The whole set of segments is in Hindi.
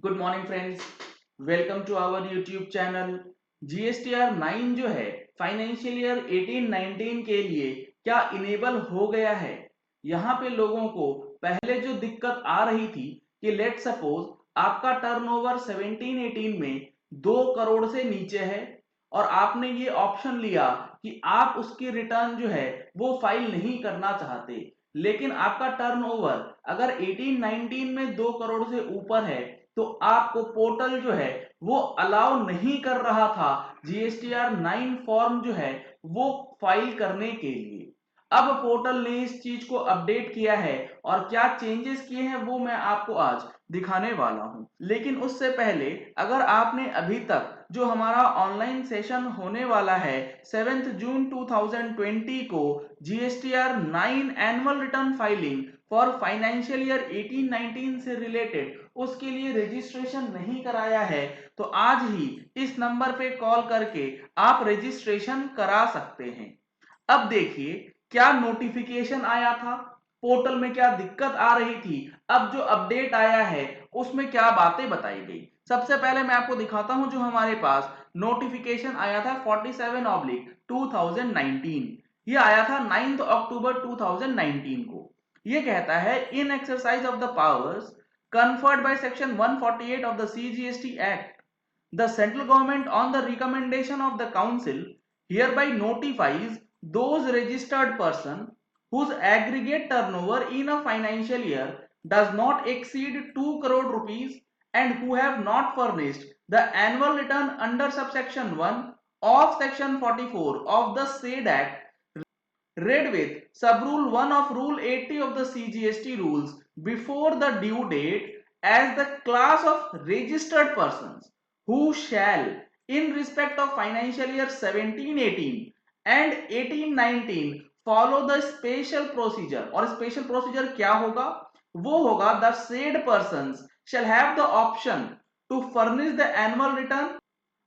Good morning friends, welcome to our YouTube channel. GSTR 9 जो है फाइनेंशियल ईयर 18-19 के लिए क्या इनेबल हो गया है। यहाँ पे लोगों को पहले जो दिक्कत आ रही थी कि लेट सपोज आपका टर्नओवर 17-18 में 2 करोड़ से नीचे है और आपने ये ऑप्शन लिया कि आप उसकी रिटर्न जो है वो फाइल नहीं करना चाहते, लेकिन आपका टर्नओवर अगर 18-19 में 2 करोड़ से ऊपर है तो आपको पोर्टल जो है वो अलाउ नहीं कर रहा था जीएसटीआर 9 फॉर्म जो है वो फाइल करने के लिए। अब पोर्टल ने इस चीज को अपडेट किया है और क्या चेंजेस किए हैं वो मैं आपको आज दिखाने वाला हूं। लेकिन उससे पहले अगर आपने अभी तक जो हमारा ऑनलाइन सेशन होने वाला है 7 जून 2020 को GSTR 9 annual return filing for financial year 18-19 से रिलेटेड उसके लिए रजिस्ट्रेशन नहीं कराया है तो आज ही इस नंबर पे कॉल करके आप रजिस्ट्रेशन करा सकते हैं। अब देखिए क्या नोटिफिकेशन आया था, पोर्टल में क्या दिक्कत आ रही थी, अब जो अपडेट आया है उसमें क्या बातें बताई गई। सबसे पहले मैं आपको दिखाता हूं जो हमारे पास नोटिफिकेशन आया था 47/2019, ये आया था 9 अक्टूबर 2019 को। ये कहता है in exercise of the powers conferred by section 148 of the CGST Act, the central government on the recommendation of the council hereby notifies those registered person whose aggregate turnover in a financial year does not exceed 2 crore rupees and who have not furnished the annual return under subsection 1 of section 44 of the said act read with sub-rule 1 of Rule 80 of the CGST rules before the due date as the class of registered persons who shall, in respect of financial year 17-18 and 18-19, follow the special procedure। और special procedure क्या होगा? वो होगा the said persons shall have the option to furnish the annual return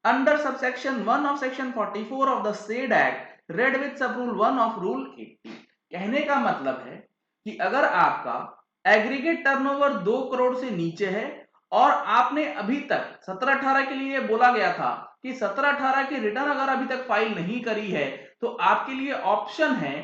under subsection 1 of section 44 of the said act read with sub rule 1 of rule 80। कहने का मतलब है कि अगर आपका एग्रीगेट टर्नओवर 2 करोड़ से नीचे है और आपने अभी तक 17-18 के लिए बोला गया था कि 17-18 की रिटर्न अगर अभी तक फाइल नहीं करी है तो आपके लिए ऑप्शन है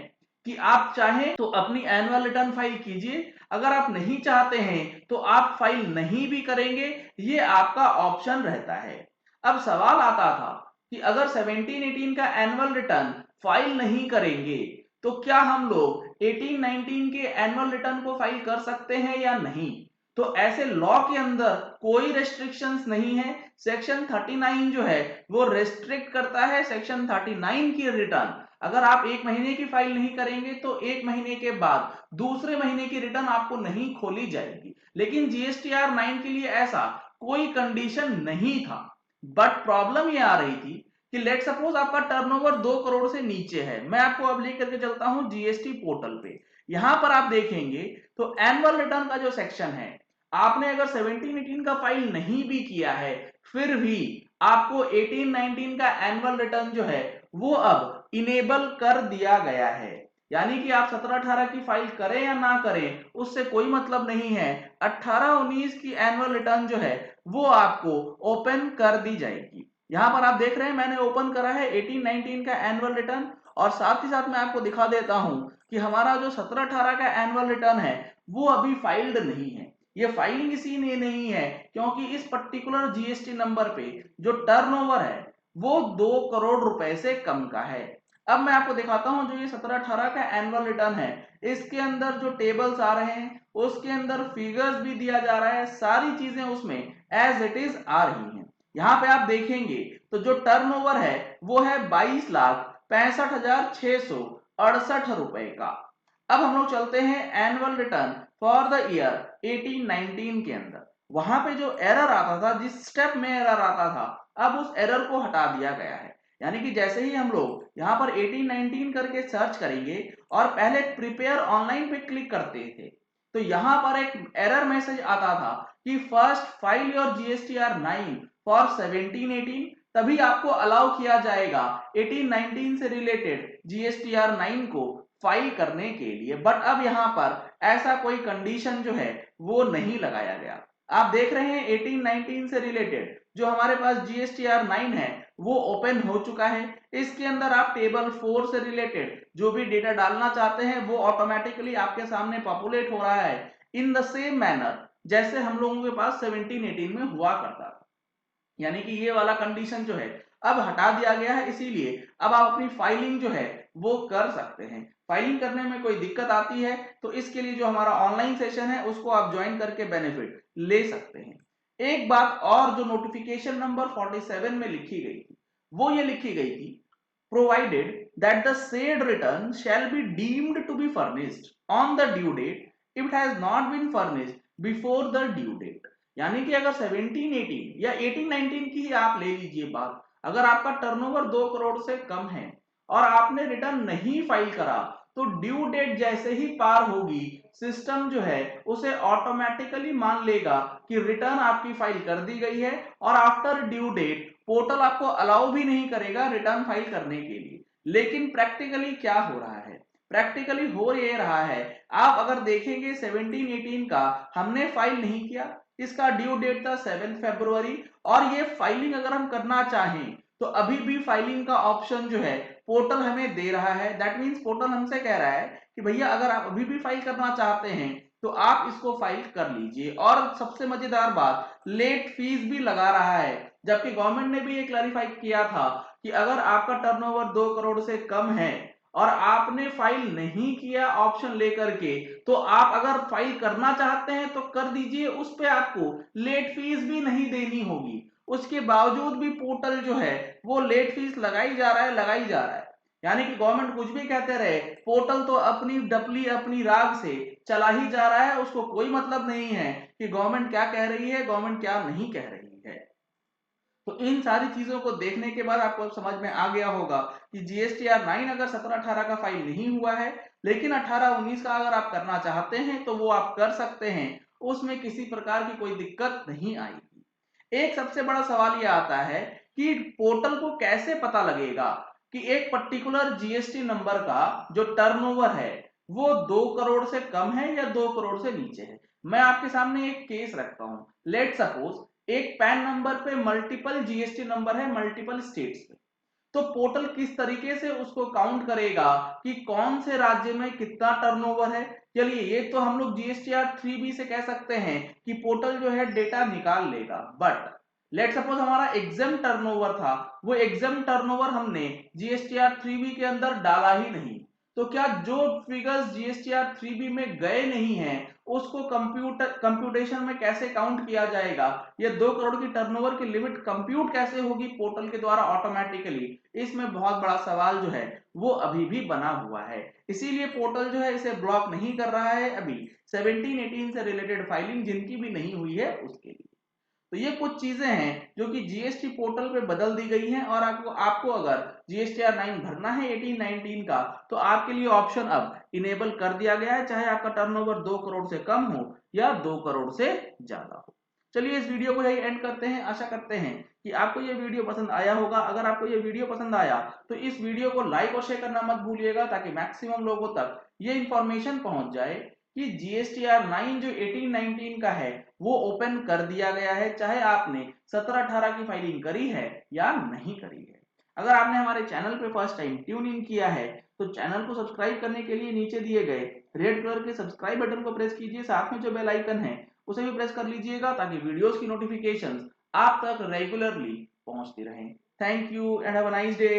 कि आप चाहें तो अपनी एनुअल रिटर्न फाइल कीजिए, अगर आप नहीं चाहते हैं तो आप फाइल नहीं भी करेंगे, ये आपका ऑप्शन रहता है। अब सवाल आता था कि अगर 17-18 का एनुअल रिटर्न फाइल नहीं करेंगे तो क्या हम लोग 18-19 के एनुअल रिटर्न को फाइल कर सकते हैं या नहीं। तो ऐसे लॉ के अंदर कोई रेस्ट्रिक्शंस नहीं है। सेक्शन 39 जो है वो रेस्ट्रिक्ट करता है सेक्शन 39 की रिटर्न। अगर आप एक महीने की फाइल नहीं करेंगे तो एक महीने के बाद दूसरे महीने की रिटर्न आपको नहीं खोली जाएगी, लेकिन जीएसटीआर 9 के लिए ऐसा कोई कंडीशन नहीं था। बट प्रॉब्लम ये आ रही थी कि लेट सपोज आपका टर्नओवर 2 करोड़ से नीचे है। मैं आपको अब लेकर के चलता हूं जीएसटी पोर्टल पे। यहां पर आप देखेंगे तो एनुअल रिटर्न का जो सेक्शन है, आपने अगर 17-18 का फाइल नहीं भी किया है फिर भी आपको 18-19 का एनुअल रिटर्न जो है वो अब इनेबल कर दिया गया है। यानी कि आप 17-18 की फाइल करें या ना करें उससे कोई मतलब नहीं है, 18-19 की एनुअल रिटर्न जो है वो आपको ओपन कर दी जाएगी। यहां पर आप देख रहे हैं मैंने ओपन करा है 18-19 का एनुअल रिटर्न और साथ ही साथ मैं आपको दिखा देता हूं कि हमारा जो 17-18 का एनुअल रिटर्न है वो अभी फाइल्ड नहीं है। ये फाइलिंग इसीलिए नहीं है क्योंकि इस पर्टिकुलर जीएसटी नंबर पे जो टर्नओवर है वो 2 करोड़ रुपए से कम का है। अब मैं आपको दिखाता हूं जो ये 17-18 का एनुअल रिटर्न है इसके अंदर जो टेबल्स आ रहे हैं उसके अंदर फिगर्स भी दिया जा रहा है, सारी चीजें उसमें एज इट इज आ रही हैं। यहां पे आप देखेंगे तो जो टर्नओवर है वो है 22,65,668 रुपए का। अब हम लोग चलते हैं annual return for the year 18-19 के अंदर। वहां पे जो एरर आता था, जिस स्टेप में एरर आता था, अब उस एरर को हटा दिया गया है। यानी कि जैसे ही हम लोग यहाँ पर 18-19 करके सर्च करेंगे और पहले प्रिपेयर ऑनलाइन पे क्लिक करते थे तो यहाँ पर एक एरर मैसेज आता था कि first file your GSTR 9 for 17-18, तभी आपको अलाउ किया जाएगा 18-19 से रिलेटेड जीएसटीआर 9 को फाइल करने के लिए। बट अब यहाँ पर ऐसा कोई कंडीशन जो है वो नहीं लगाया गया। आप देख रहे हैं 18-19 से रिलेटेड जो हमारे पास GSTR 9 है वो ओपन हो चुका है। इसके अंदर आप टेबल 4 से रिलेटेड जो भी डेटा डालना चाहते हैं वो ऑटोमेटिकली आपके सामने पॉपुलेट हो रहा है इन द सेम मैनर जैसे हम लोगों के पास 17-18 में हुआ करता था। यानी कि ये वाला कंडीशन जो है अब हटा दिया गया है, इसीलिए अब आप अपनी फाइलिंग जो है वो कर सकते हैं। फाइलिंग करने में कोई दिक्कत आती है तो इसके लिए जो हमारा ऑनलाइन सेशन है उसको आप ज्वाइन करके बेनिफिट ले सकते हैं। एक बात और जो नोटिफिकेशन नंबर 47 में लिखी गई थी वो ये लिखी गई थी, provided that the said return shall be deemed to be furnished on the due date if it has not been furnished before the due date। यानी कि अगर 17-18 या 18-19 की ही आप ले लीजिए बात, अगर आपका टर्नओवर 2 करोड़ से कम है और आपने रिटर्न नहीं फाइल करा तो ड्यू डेट जैसे ही पार होगी सिस्टम जो है उसे ऑटोमेटिकली मान लेगा कि रिटर्न आपकी फाइल कर दी गई है और आफ्टर ड्यू डेट पोर्टल आपको अलाउ भी नहीं करेगा रिटर्न फाइल करने के लिए। लेकिन प्रैक्टिकली क्या हो रहा है, प्रैक्टिकली हो ये रहा है, आप अगर देखेंगे 17-18 का हमने फाइल नहीं किया, इसका ड्यू डेट था 7 फरवरी और ये फाइलिंग अगर हम करना चाहें तो अभी भी फाइलिंग का ऑप्शन जो है पोर्टल हमें दे रहा है। दैट मींस पोर्टल हमसे कह रहा है कि भैया अगर आप अभी भी फाइल करना चाहते हैं तो आप इसको फाइल कर लीजिए। और सबसे मजेदार बात, लेट फीस भी लगा रहा है, जबकि गवर्नमेंट ने भी ये क्लैरिफाई किया था कि अगर आपका टर्नओवर 2 करोड़ से कम है और आपने फाइल नहीं किया ऑप्शन लेकर के तो आप अगर फाइल करना चाहते हैं तो कर दीजिए, उस पे आपको लेट फीस भी नहीं देनी होगी। उसके बावजूद भी पोर्टल जो है वो लेट फीस लगाई जा रहा है, लगाई जा रहा है। यानी कि गवर्नमेंट कुछ भी कहते रहे, पोर्टल तो अपनी डपली अपनी राग से चला ही जा रहा है, उसको कोई मतलब नहीं है कि गवर्नमेंट क्या कह रही है, गवर्नमेंट क्या नहीं कह रही है। तो इन सारी चीजों को देखने के बाद आपको समझ में आ गया होगा कि GSTR 9 अगर 17-18 का फाइल नहीं हुआ है लेकिन 18-19 का अगर आप करना चाहते हैं तो वो आप कर सकते हैं, उसमें किसी प्रकार की कोई दिक्कत नहीं आएगी। एक सबसे बड़ा सवाल यह आता है कि पोर्टल को कैसे पता लगेगा कि एक पर्टिकुलर GST नंबर का जो टर्नओवर है वो 2 करोड़ से कम है या 2 करोड़ से नीचे है। मैं आपके सामने एक केस रखता हूं। लेट सपोज एक पैन नंबर पे मल्टीपल GST नंबर है मल्टीपल स्टेट्स में, तो पोर्टल किस तरीके से उसको काउंट करेगा कि कौन से राज्य में कितना टर्नओवर है। चलिए ये तो हम लोग GSTR 3B से कह सकते हैं कि पोर्टल जो है डेटा निकाल लेगा, बट लेट सपोज हमारा एग्जाम टर्नओवर था, वो एग्जाम टर्नओवर हमने GSTR 3B के अंदर डाला ही नहीं, तो क्या जो फिगर्स GSTR 3B में गए नहीं हैं उसको कंप्यूटेशन में कैसे काउंट किया जाएगा, ये 2 करोड़ की टर्नओवर की लिमिट कंप्यूट कैसे होगी पोर्टल के द्वारा ऑटोमेटिकली, इसमें बहुत बड़ा सवाल जो है वो अभी भी बना हुआ है। इसीलिए पोर्टल जो है इसे ब्लॉक नहीं कर रहा है अभी 17-18 से रिलेटेड फाइलिंग जिनकी भी नहीं हुई है उसके लिए। तो ये कुछ चीजें हैं जो कि GST पोर्टल पे बदल दी गई हैं और आपको अगर GSTR 9 भरना है 18-19 का तो आपके लिए ऑप्शन अब इनेबल कर दिया गया है, चाहे आपका टर्नओवर 2 करोड़ से कम हो या 2 करोड़ से ज्यादा हो। चलिए इस वीडियो को यही एंड करते हैं। आशा करते हैं कि आपको ये वीडियो पसंद आया होगा। अगर आपको ये वीडियो पसंद आया तो इस वीडियो को लाइक और शेयर करना मत भूलिएगा ताकि मैक्सिमम लोगों तक ये इंफॉर्मेशन पहुंच जाए कि GSTR 9 जो 18-19 का है वो ओपन कर दिया गया है, चाहे आपने 17-18 की फाइलिंग करी है या नहीं करी है। अगर आपने हमारे चैनल पे फर्स्ट टाइम ट्यून इन किया है तो चैनल को सब्सक्राइब करने के लिए नीचे दिए गए रेड कलर के सब्सक्राइब बटन को प्रेस कीजिए, साथ में जो बेल आइकन है उसे भी प्रेस कर लीजिएगा ताकि वीडियोस की नोटिफिकेशंस आप तक रेगुलरली पहुंचती रहें। Thank you and have a nice day.